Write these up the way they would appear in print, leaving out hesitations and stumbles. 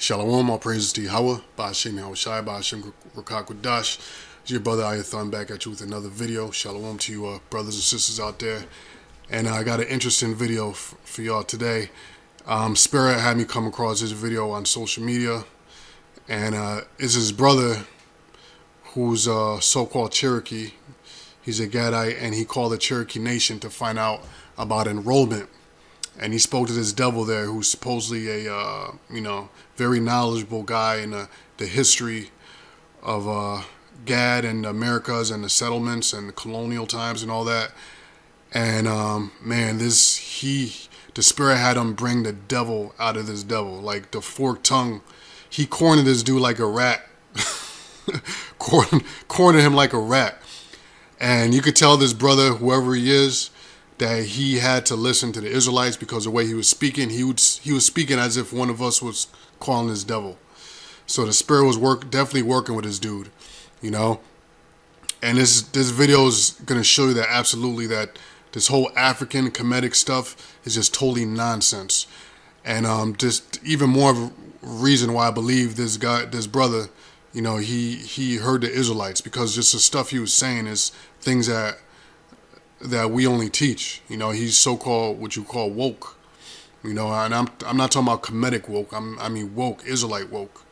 Shalom, all praises to Yahweh, Ba'ashem Yahushai, Ba'ashem Rakakwadash. It's your brother Ayathon back at you with another video. Shalom to you brothers and sisters out there. And I got an interesting video for y'all today. Spirit had me come across this video on social media. And it's his brother who's so-called Cherokee. He's a Gadite, and he called the Cherokee Nation to find out about enrollment. And he spoke to this devil there who's supposedly a, very knowledgeable guy in the history of Gad and the Americas and the settlements and the colonial times and all that. And man, the spirit had him bring the devil out of this devil, like the forked tongue. He cornered this dude like a rat, cornered him like a rat. And you could tell this brother, whoever he is, that he had to listen to the Israelites because the way he was speaking, he was speaking as if one of us was calling this devil. So the spirit was definitely working with this dude, And this video is gonna show you that absolutely that this whole African Kemetic stuff is just totally nonsense. And just even more of a reason why I believe this brother, he heard the Israelites, because just the stuff he was saying is things that we only teach. He's so-called what you call woke. And I'm not talking about Kemetic woke. I mean woke, Israelite woke.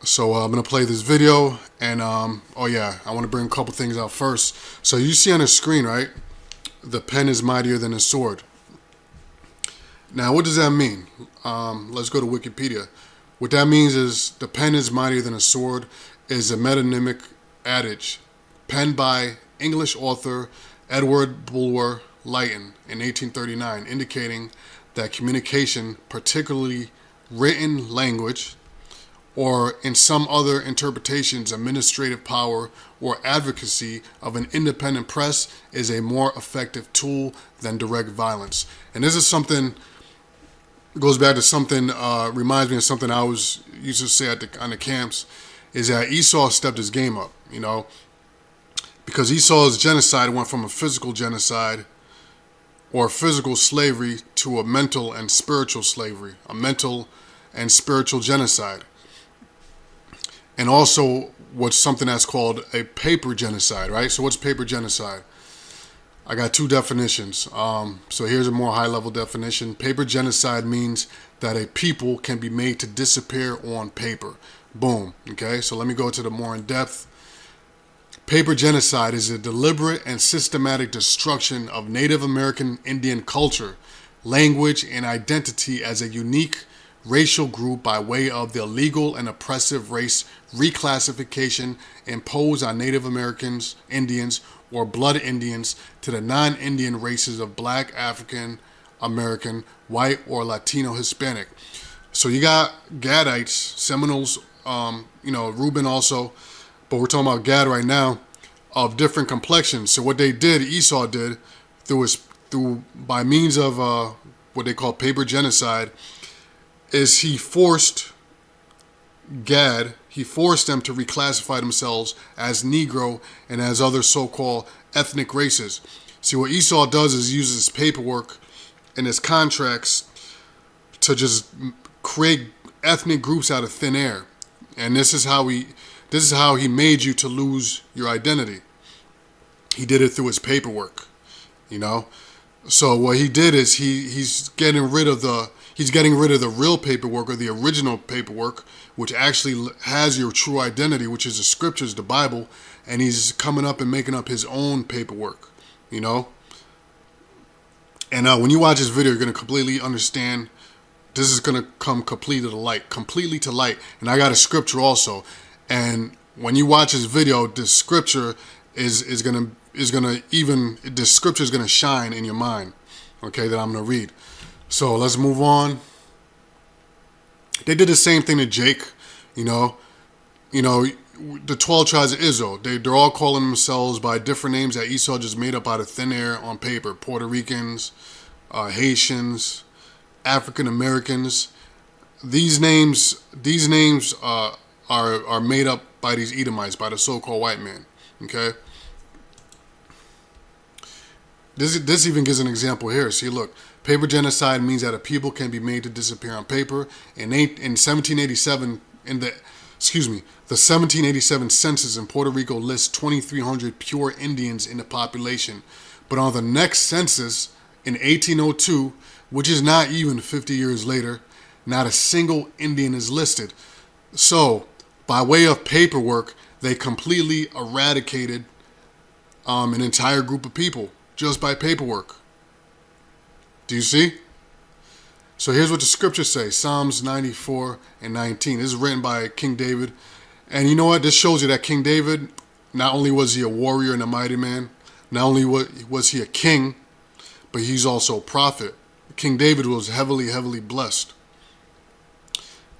So I'm gonna play this video, and I want to bring a couple things out first. So you see on the screen, right? The pen is mightier than the sword. Now, what does that mean? Let's go to Wikipedia. What that means is the pen is mightier than a sword is a metonymic adage penned by English author Edward Bulwer Lytton in 1839, indicating that communication, particularly written language, or in some other interpretations, administrative power or advocacy of an independent press, is a more effective tool than direct violence. And this is something, goes back to something, reminds me of something I used to say on the camps, is that Esau stepped his game up, because Esau's genocide went from a physical genocide or physical slavery to a mental and spiritual slavery, a mental and spiritual genocide. And also what's something that's called a paper genocide, right? So what's paper genocide? I got two definitions. So here's a more high-level definition. Paper genocide means that a people can be made to disappear on paper. Boom. Okay, so let me go to the more in-depth. Paper genocide is a deliberate and systematic destruction of Native American Indian culture, language, and identity as a unique racial group by way of the illegal and oppressive race reclassification imposed on Native Americans, Indians, or blood Indians to the non-Indian races of Black, African American, white, or Latino Hispanic. So you got Gadites, Seminoles, Reuben also, but we're talking about Gad right now, of different complexions. So what they did, Esau did, by means of what they call paper genocide, is he forced them to reclassify themselves as Negro and as other so-called ethnic races. See, what Esau does is uses his paperwork and his contracts to just create ethnic groups out of thin air. And this is how he made you to lose your identity. He did it through his paperwork, So what he did is he's getting rid of the real paperwork, or the original paperwork, which actually has your true identity, which is the scriptures, the Bible, and he's coming up and making up his own paperwork, And when you watch this video, you're going to completely understand. This is going to come completely to light. And I got a scripture also. And when you watch this video, the scripture is going to shine in your mind, okay, that I'm going to read. So let's move on. They did the same thing to Jake, the 12 tribes of Israel. They're all calling themselves by different names that Esau just made up out of thin air on paper. Puerto Ricans, Haitians, African Americans. These names are made up by these Edomites, by the so-called white man. Okay. This even gives an example here. See, look, Paper genocide means that a people can be made to disappear on paper. In 1787, the 1787 census in Puerto Rico lists 2,300 pure Indians in the population. But on the next census in 1802, which is not even 50 years later, not a single Indian is listed. So, by way of paperwork, they completely eradicated an entire group of people just by paperwork. Do you see? So here's what the scriptures say. Psalms 94 and 19. This is written by King David. And you know what? This shows you that King David, not only was he a warrior and a mighty man, not only was he a king, but he's also a prophet. King David was heavily, heavily blessed.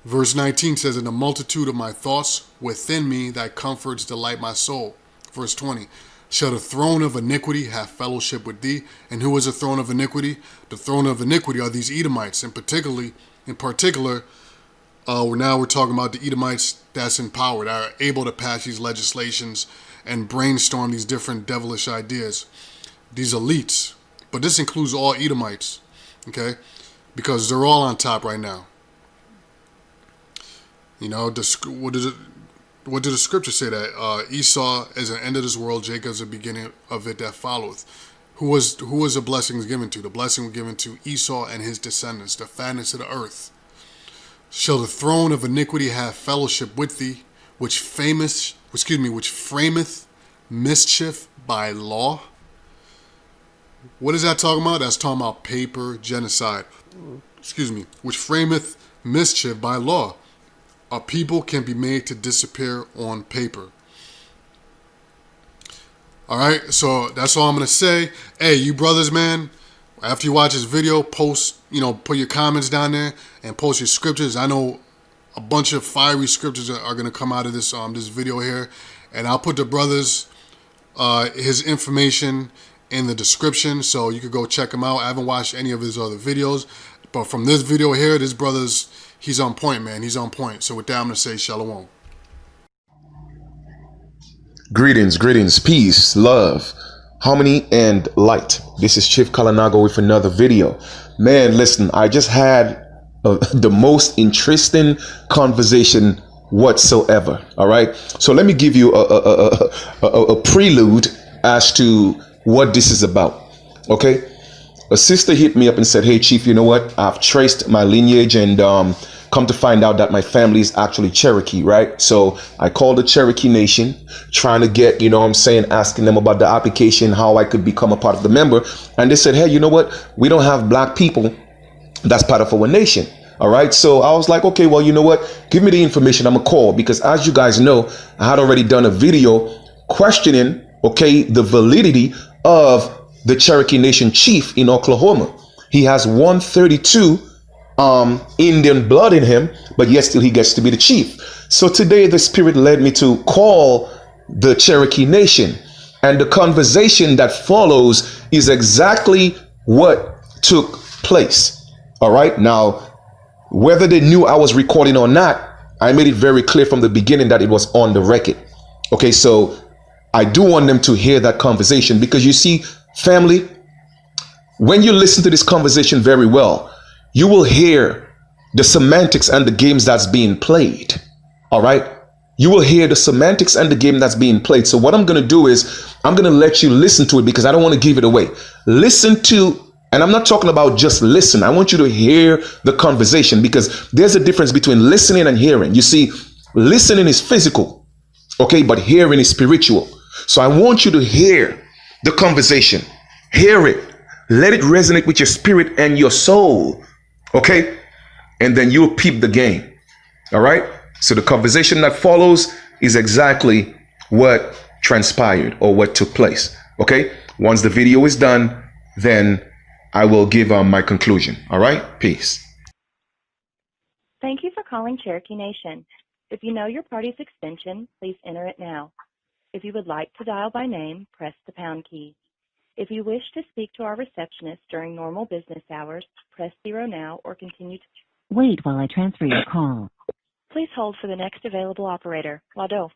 Verse 19 says, in the multitude of my thoughts within me, thy comforts delight my soul. Verse 20, shall the throne of iniquity have fellowship with thee? And who is the throne of iniquity? The throne of iniquity are these Edomites. In particular, now we're talking about the Edomites that's in power, that are able to pass these legislations and brainstorm these different devilish ideas. These elites. But this includes all Edomites, okay? Because they're all on top right now. You know, what did the scripture say? That Esau is an end of this world, Jacob is the beginning of it that followeth. Who was the blessings given to? The blessing was given to Esau and his descendants, the fatness of the earth. Shall the throne of iniquity have fellowship with thee, which frameth mischief by law? What is that talking about? That's talking about paper genocide. Which frameth mischief by law. A people can be made to disappear on paper. All right, so that's all I'm going to say. Hey, you brothers, man, after you watch this video, put your comments down there and post your scriptures. I know a bunch of fiery scriptures are going to come out of this this video here. And I'll put the brothers, his information in the description, so you could go check him out. I haven't watched any of his other videos, but from this video here, this brother's, he's on point, man. He's on point. So with that, I'm going to say shalom. Greetings, peace, love, harmony, and light. This is Chief Kalanago with another video. Man, listen, I just had the most interesting conversation whatsoever. All right. So let me give you a prelude as to what this is about. Okay. A sister hit me up and said, hey, Chief, you know what? I've traced my lineage and come to find out that my family is actually Cherokee, right? So I called the Cherokee Nation, trying to get, asking them about the application, how I could become a part of the member. And they said, hey, you know what? We don't have black people that's part of our nation. All right. So I was like, okay, well, you know what? Give me the information. I'm going to call, because as you guys know, I had already done a video questioning, the validity of the Cherokee Nation chief in Oklahoma. He has 132 Indian blood in him, but yet still he gets to be the chief. So today the Spirit led me to call the Cherokee Nation, and the conversation that follows is exactly what took place. All right. Now, whether they knew I was recording or not, I made it very clear from the beginning that it was on the record. Okay, so I do want them to hear that conversation, because you see, family, when you listen to this conversation very well, you will hear the semantics and the games that's being played. All right. You will hear the semantics and the game that's being played. So what I'm going to do is I'm going to let you listen to it, because I don't want to give it away. Listen to, and I'm not talking about just listen. I want you to hear the conversation, because there's a difference between listening and hearing. You see, listening is physical, but hearing is spiritual. So I want you to hear the conversation. Hear it. Let it resonate with your spirit and your soul. Okay? And then you'll peep the game. All right? So the conversation that follows is exactly what transpired or what took place. Okay? Once the video is done, then I will give my conclusion. All right? Peace. Thank you for calling Cherokee Nation. If you know your party's extension, please enter it now. If you would like to dial by name, press the pound key. If you wish to speak to our receptionist during normal business hours, press 0 now or continue to wait while I transfer your call. Please hold for the next available operator. Lado.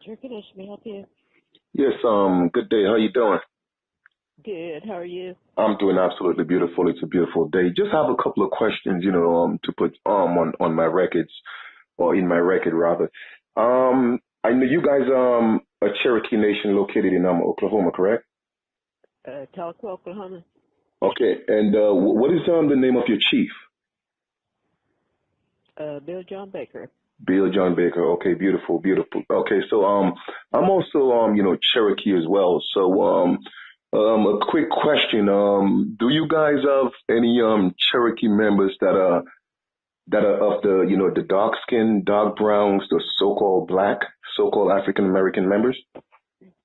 Cherokee Nation, may I help you? Yes, good day. How you doing? Good. How are you? I'm doing absolutely beautiful. It's a beautiful day. Just have a couple of questions, to put on my records, or in my record rather. I know you guys a Cherokee Nation located in Oklahoma, correct? Tahlequah, Oklahoma. Okay. And what is the name of your chief? Bill John Baker. Bill John Baker. Okay, beautiful, beautiful. Okay, so I'm also Cherokee as well. So a quick question. Do you guys have any Cherokee members that are of the the dark skin, dark browns, the so-called black, so-called African American members?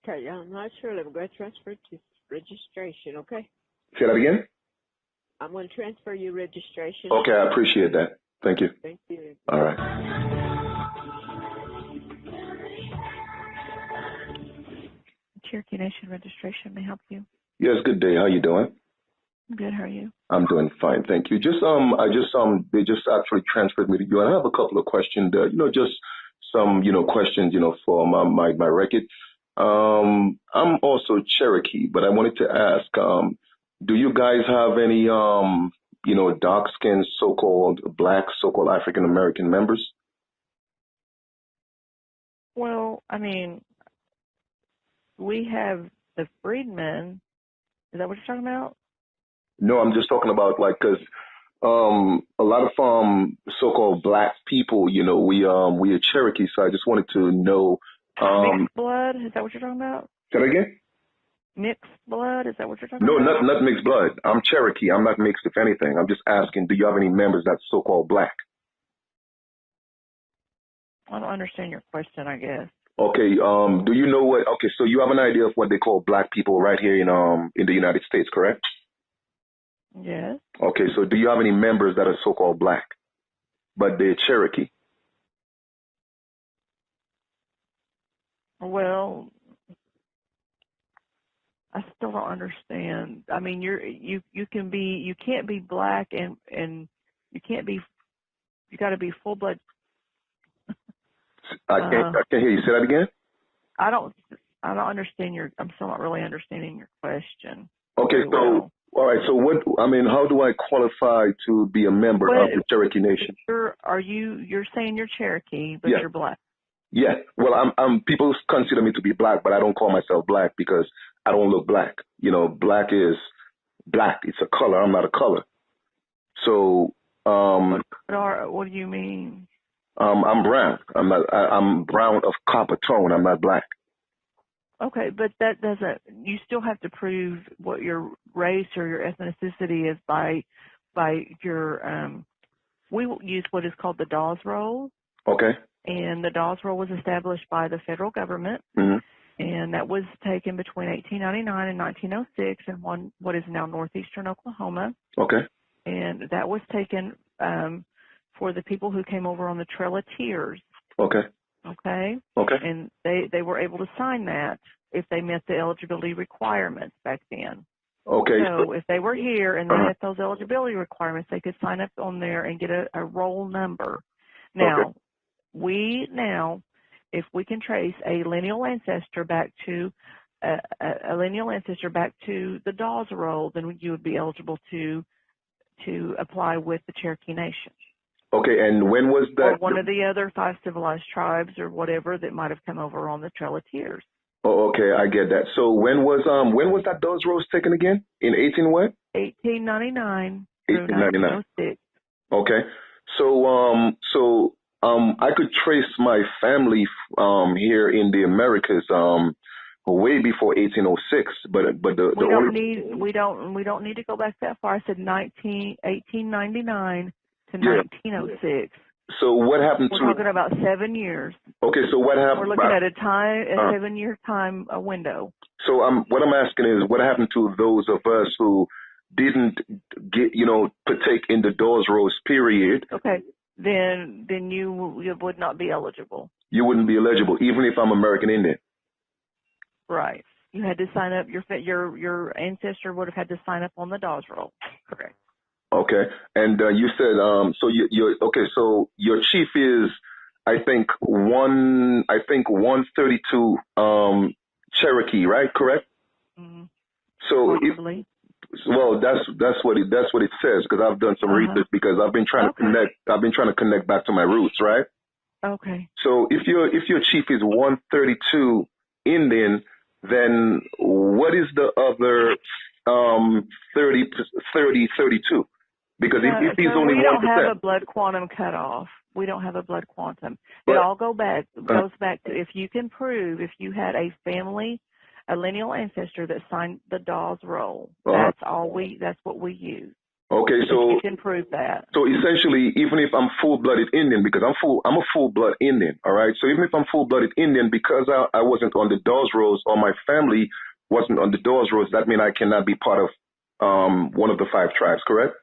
Okay, I'm not sure. I'm going to transfer to registration, okay? Say that again? I'm going to transfer you registration. Okay, I appreciate that. Thank you. Thank you. All right. Cherokee Nation registration may help you. Yes, good day. How you doing? Good, how are you? I'm doing fine, thank you. They just actually transferred me to you, and I have a couple of questions. Just some questions for my record. I'm also Cherokee, but I wanted to ask, do you guys have any dark skinned so-called black, so-called African American members? Well, I mean, we have the freedmen. Is that what you're talking about? No, I'm just talking about because a lot of so-called black people, we are Cherokee, so I just wanted to know. Mixed blood? Is that what you're talking about? Say that again? Mixed blood? Is that what you're talking No, about? not mixed blood. I'm Cherokee. I'm not mixed, if anything. I'm just asking, do you have any members that's so-called black? I don't understand your question, I guess. Okay. Do you know what? Okay, so you have an idea of what they call black people right here in the United States, correct? Yes. Okay. So do you have any members that are so-called black, but they're Cherokee? Well, I still don't understand. I mean, you can't be black and you got to be full blood. I can't hear you. Say that again. I don't understand I'm still not really understanding your question. Okay, so all right. So how do I qualify to be a member of the Cherokee Nation? You're saying you're Cherokee, but you're black. Yeah. Well, I'm people consider me to be black, but I don't call myself black because I don't look black. Black is black. It's a color. I'm not a color. So What do you mean? I'm brown. I'm brown of copper tone. I'm not black. Okay, but that doesn't. You still have to prove what your race or your ethnicity is by your. We use what is called the Dawes Roll. Okay. And the Dawes Roll was established by the federal government, and that was taken between 1899 and 1906 in what is now northeastern Oklahoma. Okay. And that was taken for the people who came over on the Trail of Tears. Okay. Okay. Okay. And they were able to sign that if they met the eligibility requirements back then. Okay. So if they were here and they met those eligibility requirements, they could sign up on there and get a roll number. Now, if we can trace a lineal ancestor back to the Dawes Roll, then you would be eligible to apply with the Cherokee Nation. Okay, and when was that? Or one of the other 5 civilized tribes or whatever that might have come over on the Trail of Tears. Oh, okay, I get that. So when was that Dawes Roll taken again? In 1899 through 1899. 1906. Okay. So I could trace my family here in the Americas way before 1806, but we don't need to go back that far. I said 1899 to 1906. So what happened We're talking about 7 years. Okay, so what happened? We're looking at a 7-year time window. So what I'm asking is, what happened to those of us who didn't partake in the Dawes Roll period? Okay, then you would not be eligible. You wouldn't be eligible, even if I'm American Indian. Right. You had to sign up. Your ancestor would have had to sign up on the Dawes Roll. Correct. Okay, and you said so. So your chief is. 132 Cherokee, right? Correct. Mm, So if possibly. well, that's what it says, because I've done some research, because I've been trying to connect back to my roots, right? Okay. So if your chief is 132 Indian, then what is the other 32? Because if he's So only we don't have 1%. a blood quantum cutoff. We don't have a blood quantum. But, It all goes back to if you can prove if you had a lineal ancestor that signed the Dawes roll. That's what we use. Okay, so if you can prove that. So essentially, even if I'm full-blooded Indian, because I'm a full-blood Indian, all right. So even if I'm full-blooded Indian, because I wasn't on the Dawes rolls, or my family wasn't on the Dawes rolls, that means I cannot be part of one of the 5 tribes, correct?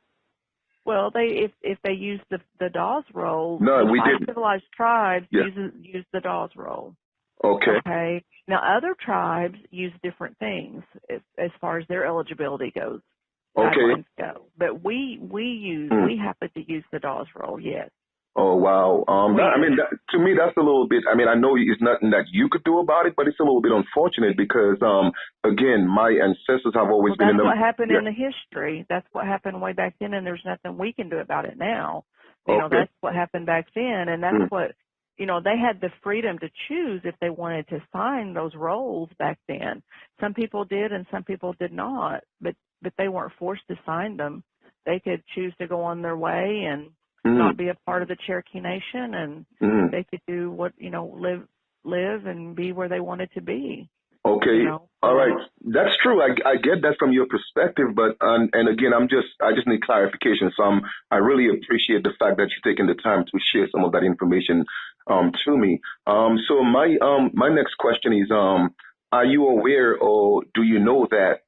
Well, if they use the Dawes roll, No, the we 5 didn't. civilized tribes Yeah. use the Dawes roll. Okay. Okay. Now other tribes use different things as far as their eligibility goes. Guidelines go. But we happen to use the Dawes roll, yes. Oh, wow. To me, that's a little bit, I know it's nothing that you could do about it, but it's a little bit unfortunate because, again, my ancestors have always been in the... That's what happened in the history. That's what happened way back then, and there's nothing we can do about it now. You know, that's what happened back then, and that's what, they had the freedom to choose if they wanted to sign those rolls back then. Some people did and some people did not, but they weren't forced to sign them. They could choose to go on their way and not be a part of the Cherokee Nation, and they could do what, live and be where they wanted to be. Okay. All right. That's true. I get that from your perspective, but, and again, I just need clarification. So I really appreciate the fact that you're taking the time to share some of that information, to me. So my next question is, are you aware, or do you know that,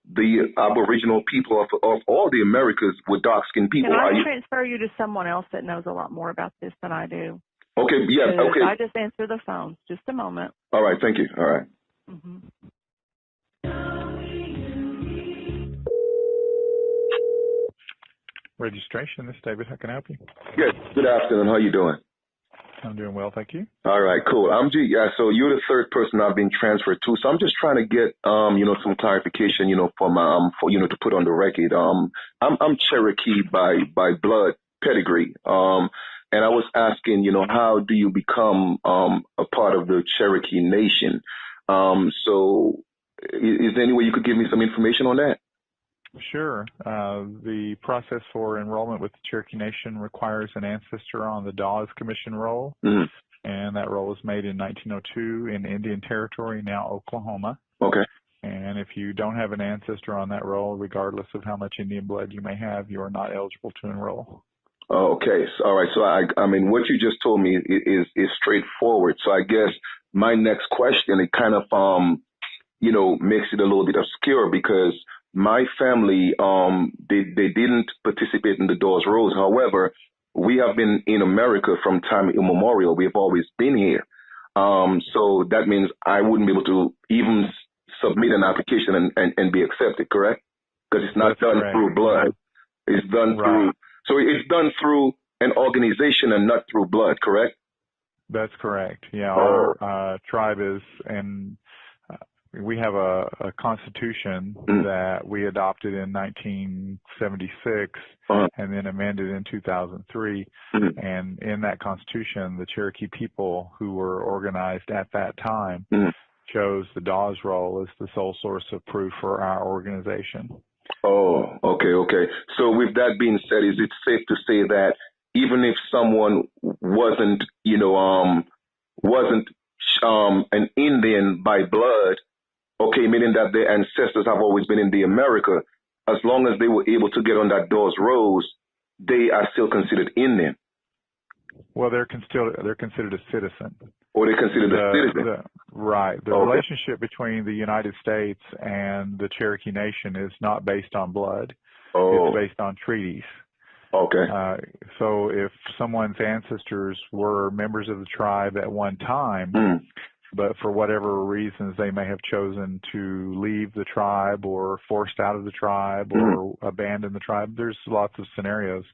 the Aboriginal people of all the Americas were dark-skinned people? Can I transfer you to someone else that knows a lot more about this than I do? Okay, yeah, okay. I just answer the phone. Just a moment. All right, thank you. All right. Mm-hmm. Registration. This is David. How can I help you? Good. Good afternoon. How you doing? I'm doing well, thank you. All right, cool. So you're the third person I've been transferred to. So I'm just trying to get, some clarification, for my, to put on the record. I'm Cherokee by blood pedigree. And I was asking, how do you become, a part of the Cherokee Nation? So is there any way you could give me some information on that? Sure. The process for enrollment with the Cherokee Nation requires an ancestor on the Dawes Commission roll, and that roll was made in 1902 in Indian Territory, now Oklahoma. Okay. And if you don't have an ancestor on that roll, regardless of how much Indian blood you may have, you are not eligible to enroll. Okay. So, all right. So, what you just told me is straightforward. So I guess my next question, it kind of, makes it a little bit obscure because my family, they didn't participate in the Dawes Rolls. However, we have been in America from time immemorial. We've always been here. So that means I wouldn't be able to even submit an application and be accepted, correct? Because it's not done through blood. It's done through, so it's done through an organization and not through blood, correct? That's correct. Yeah, our tribe is, and we have a constitution that we adopted in 1976 and then amended in 2003. And in that constitution, the Cherokee people who were organized at that time chose the Dawes roll as the sole source of proof for our organization. Oh, okay. So with that being said, is it safe to say that even if someone wasn't an Indian by blood, okay, meaning that their ancestors have always been in the America, as long as they were able to get on that Dawes rolls, they are still considered Indian? Well, they're considered a citizen. Or they're considered a citizen? Right. The relationship between the United States and the Cherokee Nation is not based on blood. It's based on treaties. Okay. So if someone's ancestors were members of the tribe at one time, but for whatever reasons they may have chosen to leave the tribe or forced out of the tribe or abandon the tribe, there's lots of scenarios.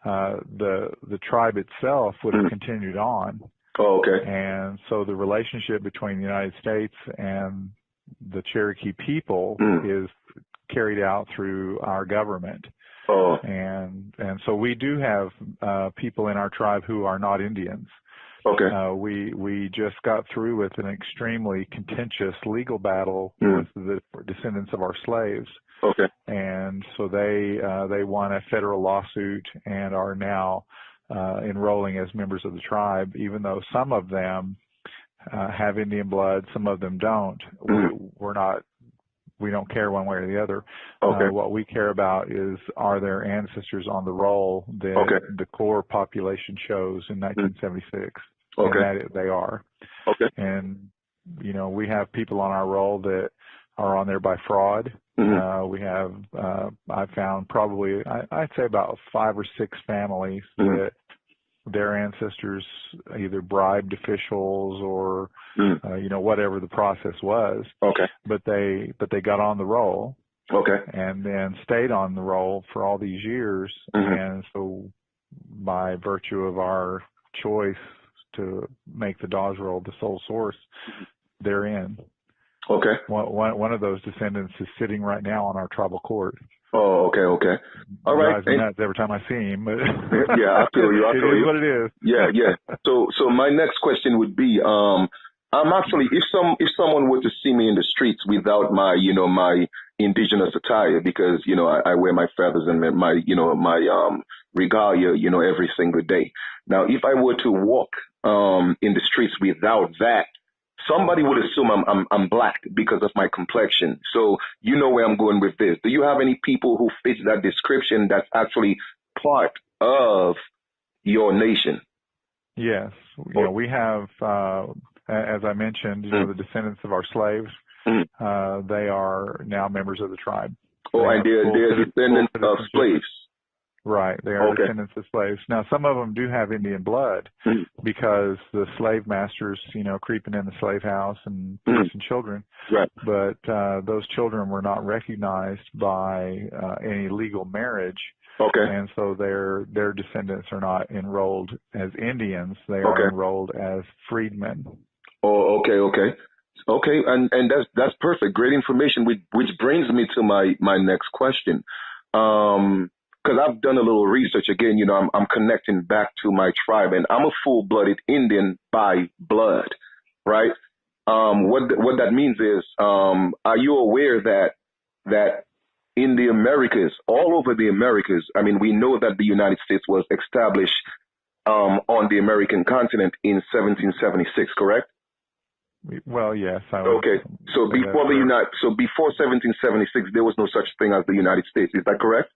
the tribe itself would have continued on. Oh, okay. And so the relationship between the United States and the Cherokee people is carried out through our government. Oh. And so we do have people in our tribe who are not Indians. Okay. We just got through with an extremely contentious legal battle with the descendants of our slaves. Okay. And so they won a federal lawsuit and are now enrolling as members of the tribe, even though some of them have Indian blood, some of them don't. We don't care one way or the other. Okay. What we care about is, are their ancestors on the roll that the core population chose in 1976? Okay. And that they are. Okay. And, you know, we have people on our roll that are on there by fraud. We have, I found probably, I'd say about 5 or 6 families that their ancestors either bribed officials or, you know, whatever the process was. Okay. But they got on the roll. Okay. And then stayed on the roll for all these years. And so by virtue of our choice to make the Dawes roll the sole source, they're in. Okay. One of those descendants is sitting right now on our tribal court. Oh, okay, okay. All right. Drives me nuts every time I see him. But yeah, I feel you. It is what it is. Yeah, yeah. So my next question would be, I'm actually, if someone were to see me in the streets without my, you know, my indigenous attire, because, you know, I wear my feathers and my, you know, my regalia, you know, every single day. Now, if I were to walk in the streets without that, somebody would assume I'm black because of my complexion. So you know where I'm going with this. Do you have any people who fit that description that's actually part of your nation? Yes. You know, we have, as I mentioned, you know, the descendants of our slaves. They are now members of the tribe. Oh, and they're descendants of slaves. Right. They are descendants of slaves. Now, some of them do have Indian blood because the slave masters, you know, creeping in the slave house and producing children. Right. But those children were not recognized by any legal marriage. Okay. And so their descendants are not enrolled as Indians. They are enrolled as freedmen. Oh, okay, okay. Okay, and that's perfect. Great information, which brings me to my next question. Because I've done a little research again, you know, I'm connecting back to my tribe, and I'm a full-blooded Indian by blood, right? What that means is, are you aware that in the Americas, all over the Americas, I mean, we know that the United States was established on the American continent in 1776, correct? Well, yes. Okay, so before 1776, there was no such thing as the United States. Is that correct?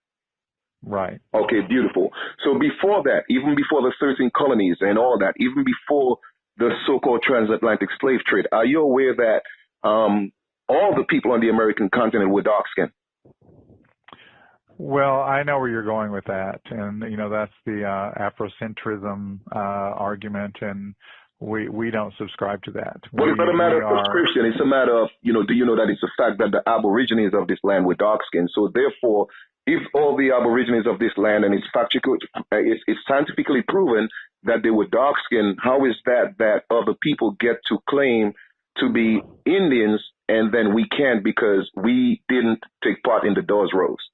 Right. Okay, beautiful. So before that, even before the 13 colonies and all that, even before the so-called transatlantic slave trade, are you aware that all the people on the American continent were dark-skinned? Well, I know where you're going with that, and you know that's the Afrocentrism argument, and we don't subscribe to that. Well, it's not a matter of subscription. It's a matter of, you know, do you know that it's a fact that the Aborigines of this land were dark-skinned? So therefore, if all the Aborigines of this land, and it's scientifically proven that they were dark-skinned, how is that other people get to claim to be Indians and then we can't because we didn't take part in the Dawes Rolls?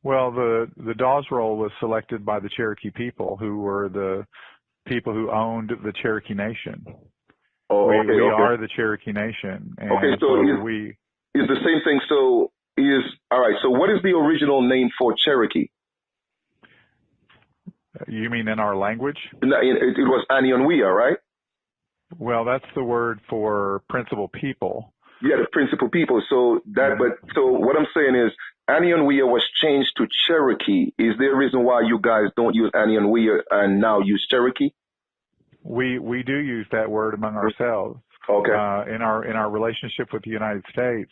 Well, the Dawes Roll was selected by the Cherokee people, who were the people who owned the Cherokee Nation. Oh, okay, we are the Cherokee Nation. And okay, so is the same thing. So all right. So what is the original name for Cherokee? You mean in our language? No, it was Anianwea, right? Well, that's the word for principal people. Yeah, the principal people. So what I'm saying is Anianwea was changed to Cherokee. Is there a reason why you guys don't use Anianwea and now use Cherokee? We do use that word among ourselves. Okay. In our relationship with the United States,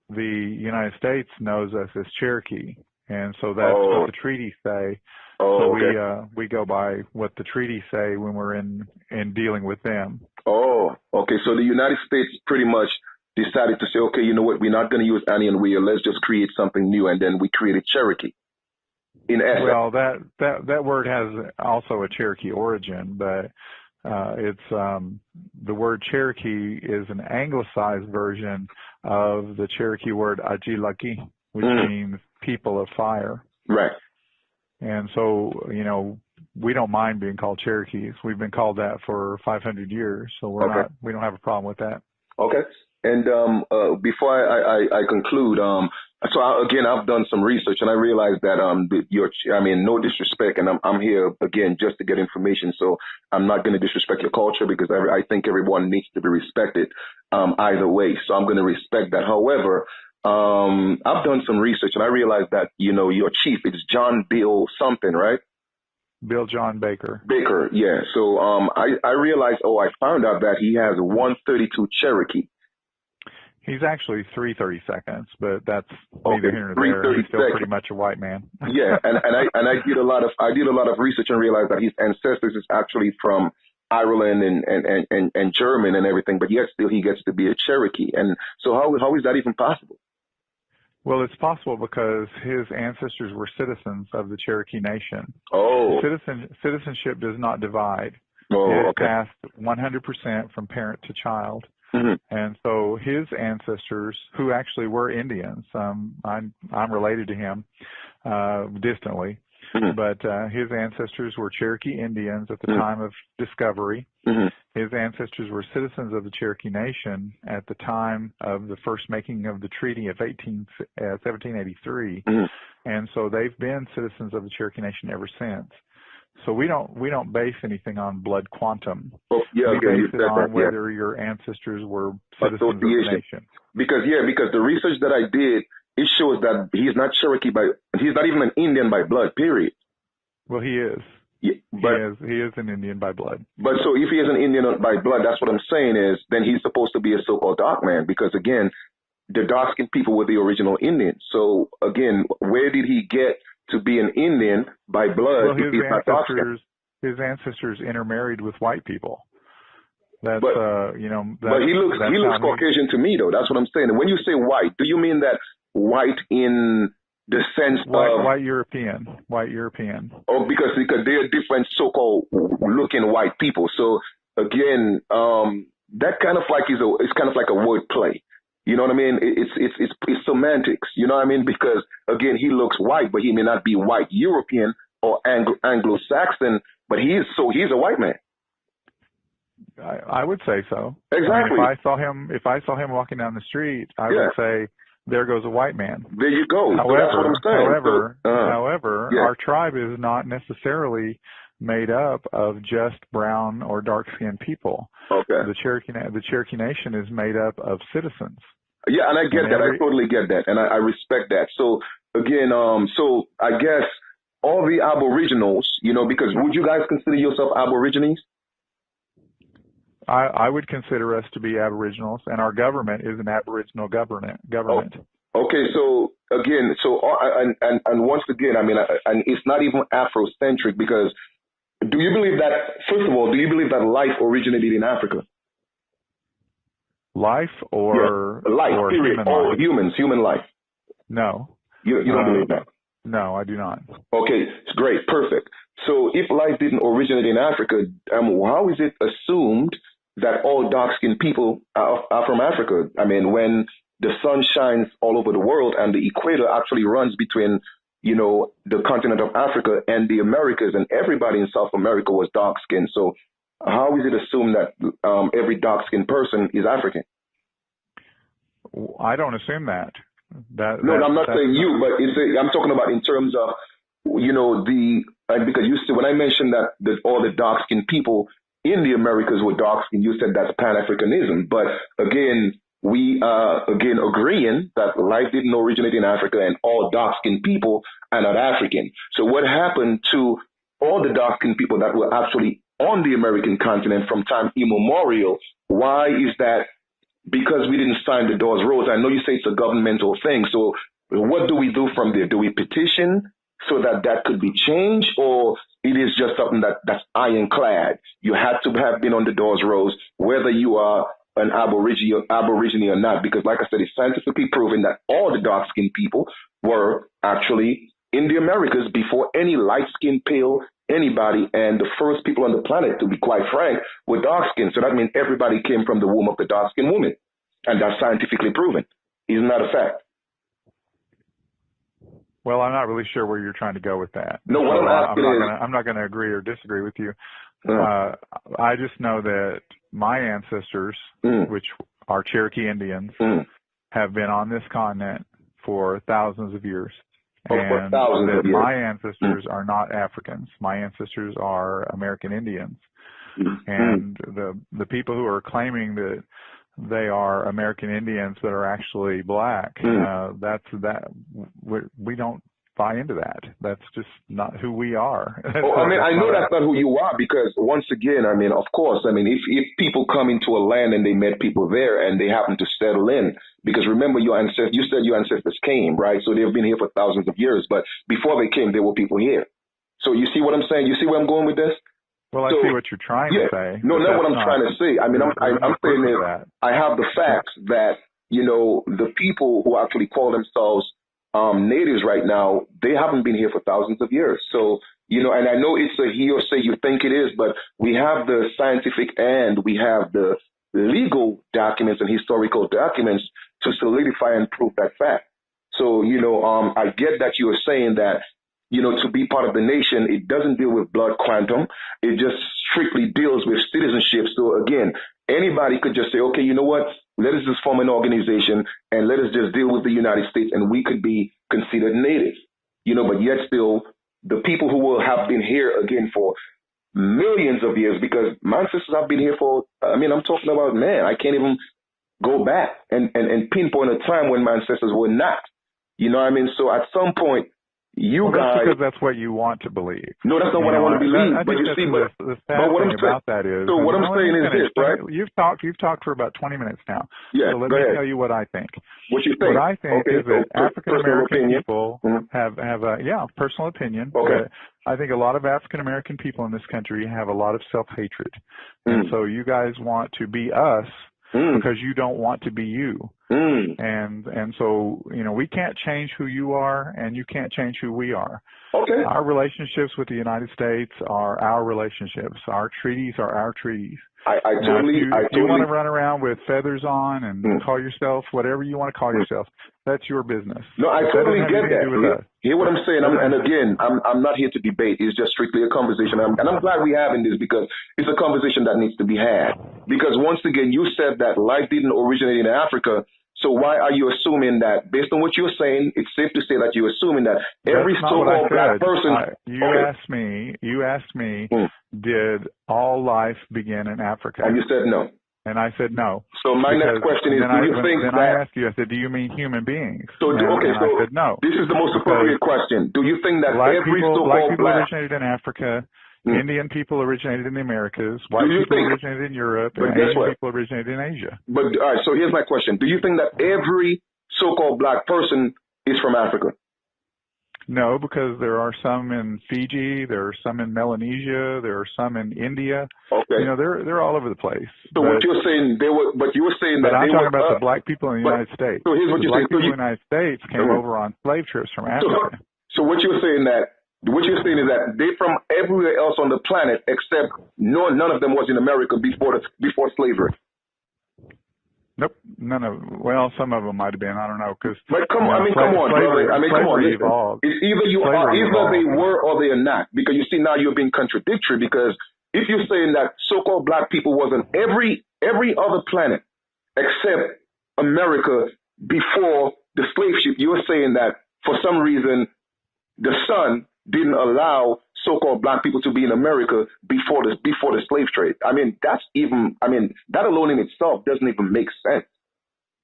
the United States knows us as Cherokee, and so that's what the treaties say. So we go by what the treaties say when we're in dealing with them. Oh, okay. So the United States pretty much decided to say, okay, you know what, we're not going to use Anianwea. Let's just create something new, and then we created Cherokee. in essence? Well, that word has also a Cherokee origin, but it's the word Cherokee is an anglicized version of the Cherokee word Ajilaki, which means people of fire. Right. And so, you know, we don't mind being called Cherokees. We've been called that for 500 years, so we don't have a problem with that. Okay. And before I conclude, again, I've done some research and I realized that no disrespect, and I'm here again just to get information. So I'm not going to disrespect your culture because I think everyone needs to be respected either way. So I'm going to respect that. However, I've done some research and I realized that your chief is John Bill something, right? Bill John Baker. Baker, yeah. So I realized, I found out that he has 132 Cherokee. He's actually 332nds, but that's neither here nor there. He's still pretty much a white man. Yeah, and I did a lot of research and realized that his ancestors is actually from Ireland and German and everything, but yet still he gets to be a Cherokee. And so how is that even possible? Well, it's possible because his ancestors were citizens of the Cherokee Nation. Oh. Citizenship does not divide. Oh, it is okay. passed 100% from parent to child. Mm-hmm. And so his ancestors, who actually were Indians, I'm related to him distantly, mm-hmm. but his ancestors were Cherokee Indians at the mm-hmm. time of discovery. Mm-hmm. His ancestors were citizens of the Cherokee Nation at the time of the first making of the treaty of 1783, mm-hmm. and so they've been citizens of the Cherokee Nation ever since. So we don't base anything on blood quantum. Oh, yeah, we base it on that, whether your ancestors were citizens of the nation. Because the research that I did, it shows that he's not Cherokee he's not even an Indian by blood, period. Well, he is. Yeah, he is an Indian by blood. But so if he is an Indian by blood, that's what I'm saying is then he's supposed to be a so-called dark man because, again, the dark-skinned people were the original Indians. So, again, where did he get to be an Indian by blood? Well, his ancestors intermarried with white people. But he looks Caucasian to me, though. That's what I'm saying. And when you say white, do you mean that white in the sense of white European? Oh, because they're different so-called looking white people. So again, that kind of like it's kind of like a word play. You know what I mean? It's semantics. You know what I mean? Because again, he looks white, but he may not be white European or Anglo-Saxon, but he's a white man. I would say so. Exactly. I mean, if I saw him walking down the street, I would say, there goes a white man. There you go. However, that's what I'm saying. However, our tribe is not necessarily made up of just brown or dark-skinned people. Okay. The Cherokee Nation is made up of citizens. Yeah, and I get that. I totally get that, and I respect that. So again, so I guess all the Aboriginals, because would you guys consider yourself Aborigines? I would consider us to be Aboriginals, and our government is an Aboriginal government. Oh, okay, so again, and once again, I mean, and it's not even Afrocentric because do you believe that? First of all, do you believe that life originated in Africa? Life or life? Or period. Human life? Human life. No. You don't believe that? No, I do not. Okay, it's great, perfect. So if life didn't originate in Africa, how is it assumed that all dark-skinned people are from Africa? I mean, when the sun shines all over the world and the equator actually runs between, the continent of Africa and the Americas, and everybody in South America was dark-skinned. So how is it assumed that every dark-skinned person is African? I don't assume that. No, I'm not saying you, but I'm talking about in terms of, because you see, when I mentioned that all the dark-skinned people in the Americas were dark-skinned, you said that's Pan-Africanism. But again, we are agreeing that life didn't originate in Africa and all dark-skinned people are not African. So what happened to all the dark-skinned people that were actually on the American continent from time immemorial? Why is that? Because we didn't sign the Dawes Rules. I know you say it's a governmental thing. So what do we do from there? Do we petition so that could be changed, or it is just something that's ironclad? You had to have been on the Dawes Rules, whether you are an Aborigine or not, because like I said, it's scientifically proven that all the dark-skinned people were actually in the Americas before any light-skinned, pale anybody, and the first people on the planet, to be quite frank, were dark-skinned. So that means everybody came from the womb of the dark-skinned woman, and that's scientifically proven. Isn't that a fact? Well, I'm not really sure where you're trying to go with that. No, what so I'm asking I'm not going to agree or disagree with you. Uh, I just know that my ancestors, which are Cherokee Indians, have been on this continent for thousands of years. And that my ancestors are not Africans. My ancestors are American Indians. And the people who are claiming that they are American Indians that are actually black, we don't buy into that. That's just not who we are. I mean, I know that's not who you are, because once again, I mean, of course, I mean, if people come into a land and they met people there and they happen to settle in, because remember you said your ancestors came, right? So they've been here for thousands of years, but before they came, there were people here. So you see what I'm saying? You see where I'm going with this? Well, I see what you're trying to say. No, not what I'm trying to say. I mean, I'm saying that I have the facts that, you know, the people who actually call themselves natives right now, they haven't been here for thousands of years. So, you know, and I know it's a he or say you think it is, but we have the scientific and we have the legal documents and historical documents to solidify and prove that fact. So, you know, I get that you are saying that, you know, to be part of the nation, it doesn't deal with blood quantum. It just strictly deals with citizenship. So again, anybody could just say, okay, you know what? Let us just form an organization and let us just deal with the United States, and we could be considered native, you know, but yet still the people who will have been here again for millions of years, because my ancestors have been here for, I mean, I'm talking about, man, I can't even go back and pinpoint a time when my ancestors were not, you know what I mean? So at some point, guys, because that's what you want to believe. No, that's not what I want to believe. But you see, the sad thing about that is. So what I'm saying is this, right? You've talked for about 20 minutes now. Yeah. So let me tell you what I think. What you think? What I think is that African American people have a personal opinion. Okay. I think a lot of African American people in this country have a lot of self-hatred, and so you guys want to be us because you don't want to be you. And so, you know, we can't change who you are, and you can't change who we are. Okay. Our relationships with the United States are our relationships. Our treaties are our treaties. I totally. If you want to run around with feathers on and call yourself whatever you want to call yourself, that's your business. No, I totally get that. Hear what I'm saying? And again, I'm not here to debate. It's just strictly a conversation. And I'm glad we're having this, because it's a conversation that needs to be had. Because once again, you said that life didn't originate in Africa. So why are you assuming that, based on what you're saying, it's safe to say that you're assuming that every so-called black person... You asked me, did all life begin in Africa? And you said no. And I said no. So my next question is, do you think that... I asked you, I said, do you mean human beings? So, I said no. This is the most appropriate question. Do you think that every so-called people originated in Africa, Indian people originated in the Americas, white people originated in Europe, and Asian people originated in Asia. But all right, so here's my question. Do you think that every so-called black person is from Africa? No, because there are some in Fiji, there are some in Melanesia, there are some in India. Okay. You know, they're all over the place. So what you're saying, you were saying that I'm talking about the black people in the United States. So here's what you're saying. The black people in the United States came over on slave trips from Africa. So what you're saying is that they from everywhere else on the planet, except none of them was in America before slavery. Nope, none of them. Well, some of them might have been. I don't know, because. But come on, come on, brother. Come on. It's either they were or they are not. Because you see, now you're being contradictory. Because if you're saying that so-called black people was on every other planet except America before the slave ship, you're saying that for some reason the sun didn't allow so-called black people to be in America before the slave trade. I mean, that alone in itself doesn't even make sense.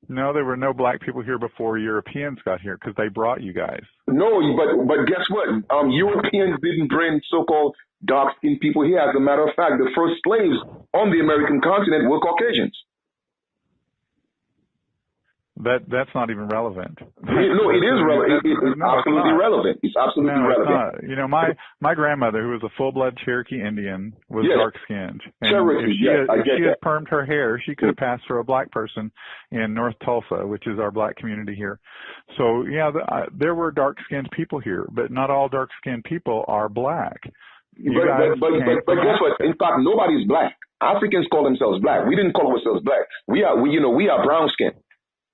No, there were no black people here before Europeans got here, because they brought you guys. No, but guess what? Europeans didn't bring so-called dark-skinned people here. As a matter of fact, the first slaves on the American continent were Caucasians. That's not even relevant. No, it is relevant. It's absolutely relevant. It's absolutely relevant. You know, my grandmother, who was a full-blood Cherokee Indian, was dark-skinned. And Cherokee, if she had permed her hair, she could have passed for a black person in North Tulsa, which is our black community here. So, yeah, there were dark-skinned people here, but not all dark-skinned people are black. But guess what? In fact, nobody's black. Africans call themselves black. We didn't call ourselves black. We are brown-skinned.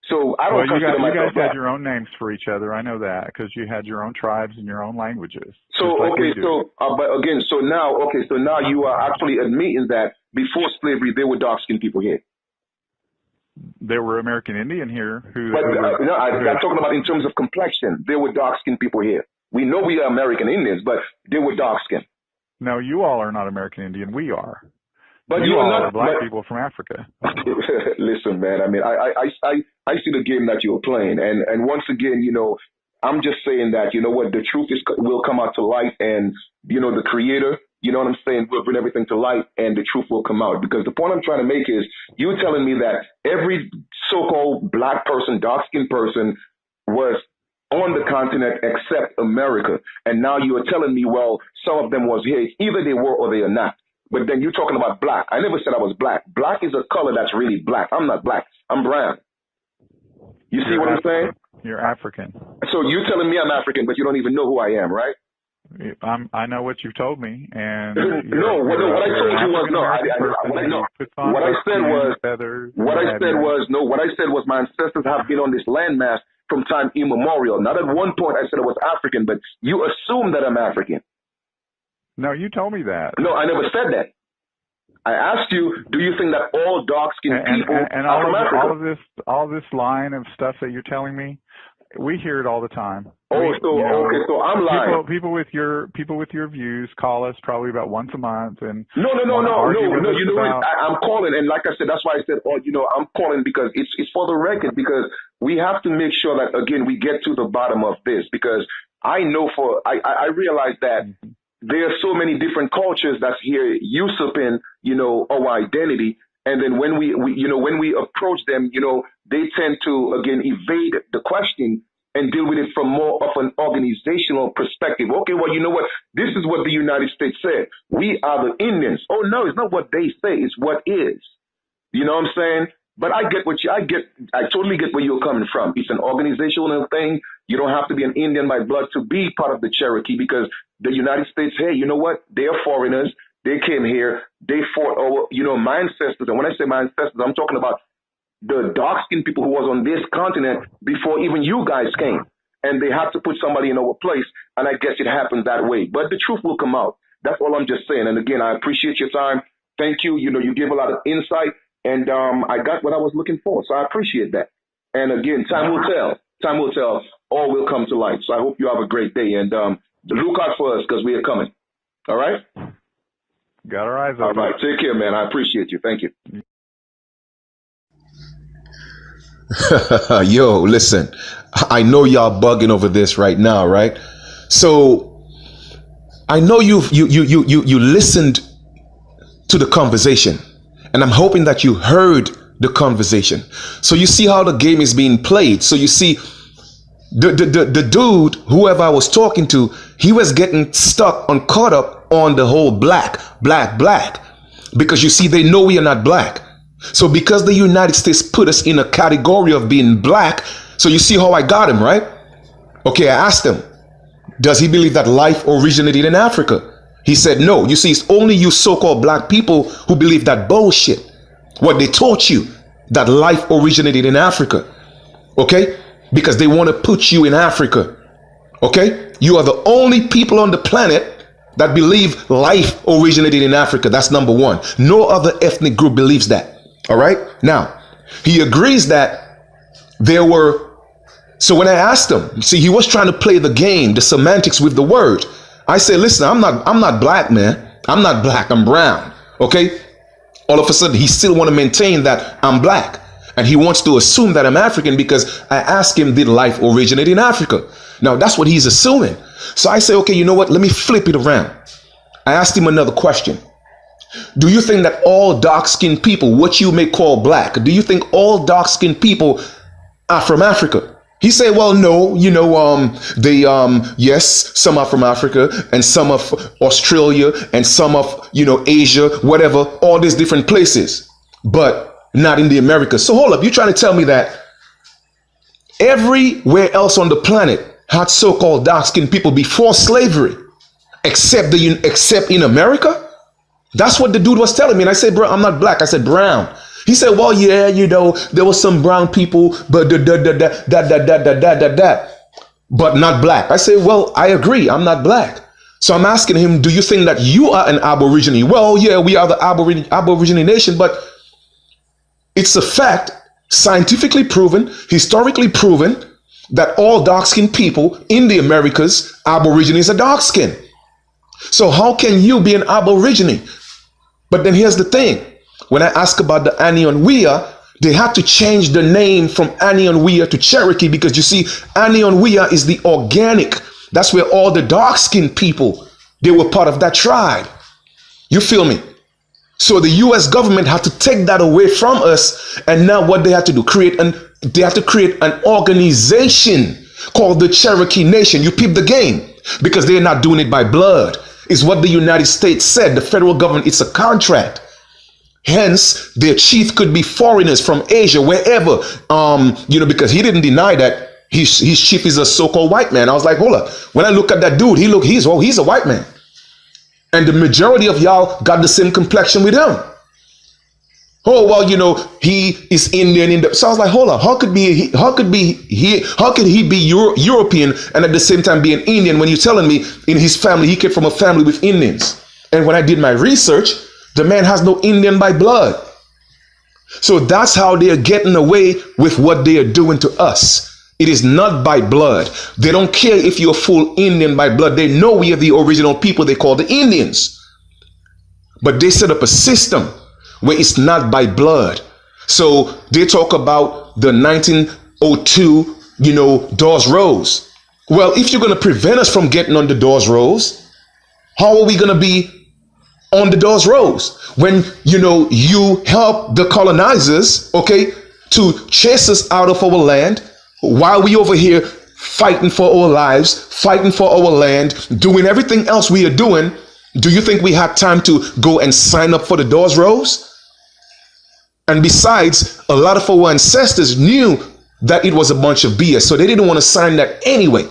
So I don't consider myself you guys black. had your own names for each other. I know that because you had your own tribes and your own languages. So but again, so now you are actually admitting that before slavery there were dark-skinned people here. There were American Indian here I'm talking about in terms of complexion. There were dark-skinned people here. We know we are American Indians, but they were dark-skinned. No, you all are not American Indian. We are. But you all are black people from Africa. Listen, man. I mean, I see the game that you're playing, and once again, you know, I'm just saying that, you know what, the truth will come out to light, and you know, the Creator, you know what I'm saying, will bring everything to light, and the truth will come out. Because the point I'm trying to make is, you're telling me that every so-called black person, dark-skinned person, was on the continent except America, and now you are telling me, well, some of them was here. Either they were or they are not. But then you're talking about black. I never said I was black. Black is a color that's really black. I'm not black. I'm brown. You see what I'm saying? You're African. So you're telling me I'm African, but you don't even know who I am, right? I know what you've told me, and what I told you was what I said was my ancestors have been on this landmass from time immemorial. Not at one point I said I was African, but you assume that I'm African. No, you told me that. No, I never said that. I asked you, do you think that all dark-skinned people are from Africa? all this line of stuff that you're telling me, we hear it all the time. So I'm lying. People with your views call us probably about once a month, and no. You know what? I'm calling, and like I said, that's why I said, I'm calling because it's for the record, because we have to make sure that again we get to the bottom of this, because I know I realize that. There are so many different cultures that's here usurping, you know, our identity. And then when we approach them, you know, they tend to, again, evade the question and deal with it from more of an organizational perspective. Okay, well, you know what? This is what the United States said. We are the Indians. Oh, no, it's not what they say. It's what is. You know what I'm saying? But I totally get where you're coming from. It's an organizational thing. You don't have to be an Indian by blood to be part of the Cherokee, because the United States, hey, you know what? They're foreigners. They came here. They fought over, you know, my ancestors. And when I say my ancestors, I'm talking about the dark-skinned people who was on this continent before even you guys came. And they had to put somebody in our place. And I guess it happened that way. But the truth will come out. That's all I'm just saying. And again, I appreciate your time. Thank you. You know, you gave a lot of insight. And I got what I was looking for. So I appreciate that. And again, time will tell. Time will tell. All will come to light. So I hope you have a great day. And look out for us, because we are coming. All right? Got our eyes open. All right. Take care, man. I appreciate you. Thank you. Yo, listen. I know y'all bugging over this right now, right? So I know you listened to the conversation. And I'm hoping that you heard the conversation. So you see how the game is being played. So you see the dude, whoever I was talking to, he was getting caught up on the whole black. Because you see, they know we are not black. So because the United States put us in a category of being black, so you see how I got him, right? Okay, I asked him, does he believe that life originated in Africa? He said, no. You see, it's only you so-called black people who believe that bullshit. What they taught you, that life originated in Africa. Okay? Because they want to put you in Africa. Okay? You are the only people on the planet that believe life originated in Africa. That's number one. No other ethnic group believes that. All right? Now, he agrees that there were. So when I asked him, see, he was trying to play the game, the semantics with the word. I said, listen, I'm not black, man. I'm not black. I'm brown. Okay. All of a sudden, he still want to maintain that I'm black. And he wants to assume that I'm African because I asked him, did life originate in Africa? Now, that's what he's assuming. So I say, okay, you know what? Let me flip it around. I asked him another question. Do you think that all dark-skinned people, what you may call black, do you think all dark-skinned people are from Africa. He said, well, no, yes, some are from Africa and some of Australia and some of, Asia, whatever, all these different places, but not in the Americas. So hold up, you're trying to tell me that everywhere else on the planet had so-called dark-skinned people before slavery, except in America? That's what the dude was telling me. And I said, bro, I'm not black. I said brown. He said, well, yeah, there was some brown people, but but not black. I said, well, I agree. I'm not black. So I'm asking him, do you think that you are an Aborigine? Well, yeah, we are the Aborigine nation, but it's a fact, scientifically proven, historically proven, that all dark-skinned people in the Americas, Aborigines are dark-skinned. So how can you be an Aborigine? But then here's the thing. When I ask about the Anion-Wea, they had to change the name from Anion-Wea to Cherokee because you see, Anion-Wea is the organic. That's where all the dark-skinned people, they were part of that tribe. You feel me? So the US government had to take that away from us. And now what they had to do, they had to create an organization called the Cherokee Nation. You peep the game because they're not doing it by blood. It's what the United States said. The federal government, it's a contract. Hence, their chief could be foreigners from Asia, wherever, because he didn't deny that his chief is a so-called white man. I was like, hold up. When I look at that dude, he's a white man. And the majority of y'all got the same complexion with him. Oh, well, he is Indian. So I was like, hold on. How could he be European and at the same time be an Indian when you're telling me in his family, he came from a family with Indians? And when I did my research, the man has no Indian by blood. So that's how they are getting away with what they are doing to us. It is not by blood. They don't care if you're full Indian by blood. They know we are the original people they call the Indians. But they set up a system where it's not by blood. So they talk about the 1902, Dawes Rose. Well, if you're going to prevent us from getting on the Dawes Rose, how are we going to be on the Dawes Rose when you help the colonizers, to chase us out of our land while we over here fighting for our lives, fighting for our land, doing everything else we are doing? Do you think we had time to go and sign up for the Dawes Rose? And besides, a lot of our ancestors knew that it was a bunch of BS, so they didn't want to sign that anyway.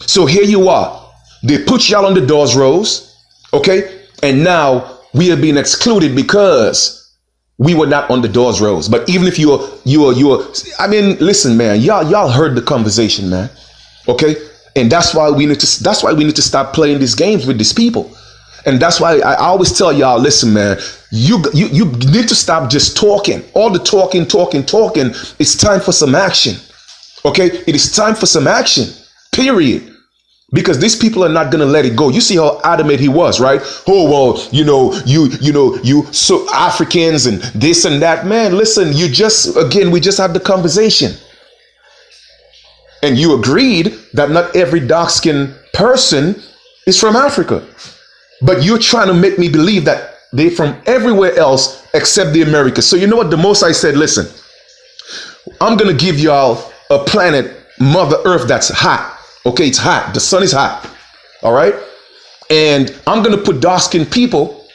So here you are. They put y'all on the Dawes Rose, and now we are being excluded because we were not on the Dawes Rose. But even if you're, listen, man, y'all heard the conversation, man. And that's why we need to stop playing these games with these people. And that's why I always tell y'all, listen, man, you need to stop just talking. All the talking. It's time for some action. It is time for some action, period. Because these people are not going to let it go. You see how adamant he was, right? Oh, well, you so Africans and this and that. Man, listen, we just had the conversation. And you agreed that not every dark-skinned person is from Africa. But you're trying to make me believe that they're from everywhere else except the Americas. So you know what? The most I said, listen, I'm going to give y'all a planet, Mother Earth, that's hot. It's hot. The sun is hot. All right. And I'm going to put dark-skinned people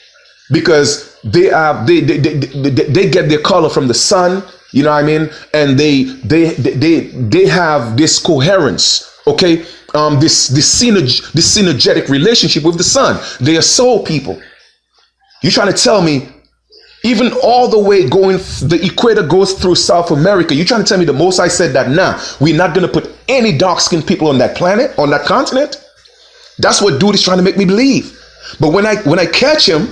because they get their color from the sun. You know what I mean? And they have this coherence. This synergetic relationship with the sun. They are soul people. You're trying to tell me even all the way the equator goes through South America. You're trying to tell me the most I said that now we're not going to put any dark-skinned people on that planet, on that continent? That's what dude is trying to make me believe. But when I catch him,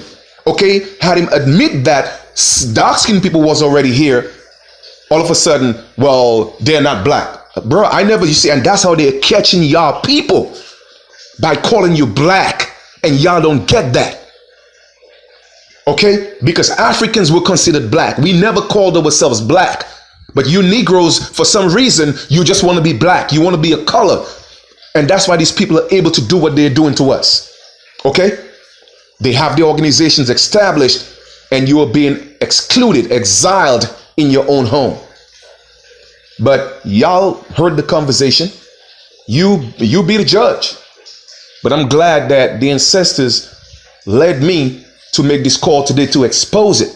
had him admit that dark-skinned people was already here, all of a sudden, well, they're not black. Bro, and that's how they're catching y'all people, by calling you black, and y'all don't get that. Because Africans were considered black. We never called ourselves black. But you Negroes, for some reason, you just want to be black. You want to be a color. And that's why these people are able to do what they're doing to us. They have the organizations established, and you are being excluded, exiled in your own home. But y'all heard the conversation. You be the judge. But I'm glad that the ancestors led me to make this call today to expose it.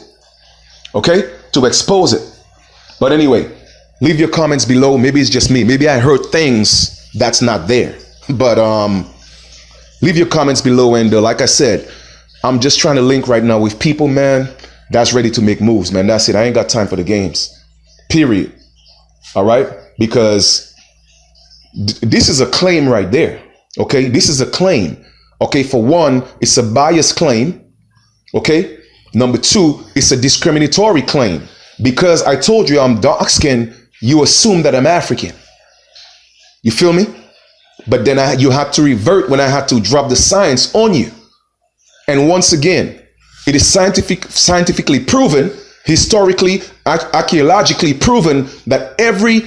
Okay? To expose it. But anyway, leave your comments below. Maybe it's just me. Maybe I heard things that's not there. But leave your comments below. And like I said, I'm just trying to link right now with people, man, that's ready to make moves, man. That's it. I ain't got time for the games. Period. All right? Because this is a claim right there. Okay? This is a claim. Okay? For one, it's a biased claim. Okay? Number two, it's a discriminatory claim. Because I told you I'm dark skinned, you assume that I'm African. You feel me? But then you have to revert when I had to drop the science on you. And once again, it is scientifically proven, historically, archaeologically proven that every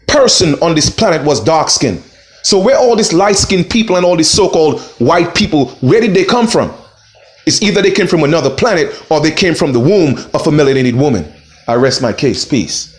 person on this planet was dark skinned. So where all these light skinned people and all these so-called white people, where did they come from? It's either they came from another planet or they came from the womb of a melanated woman. I rest my case. Peace.